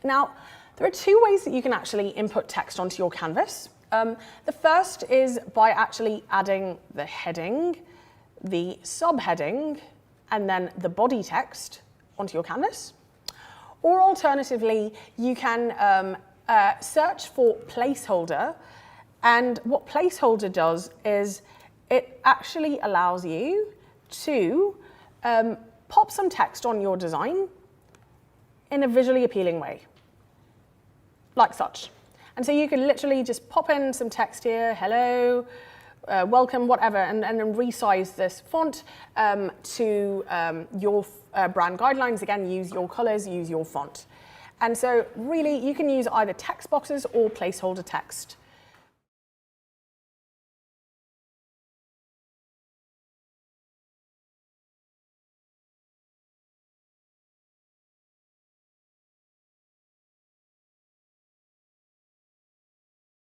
Now, there are two ways that you can actually input text onto your canvas. The first is by actually adding the heading, the subheading, and then the body text onto your canvas. Or alternatively, you can search for placeholder, and what placeholder does is it actually allows you to pop some text on your design in a visually appealing way, like such. And so you can literally just pop in some text here, hello, welcome, whatever, and then resize this font to your brand guidelines. Again, use your colors, use your font. And so really, you can use either text boxes or placeholder text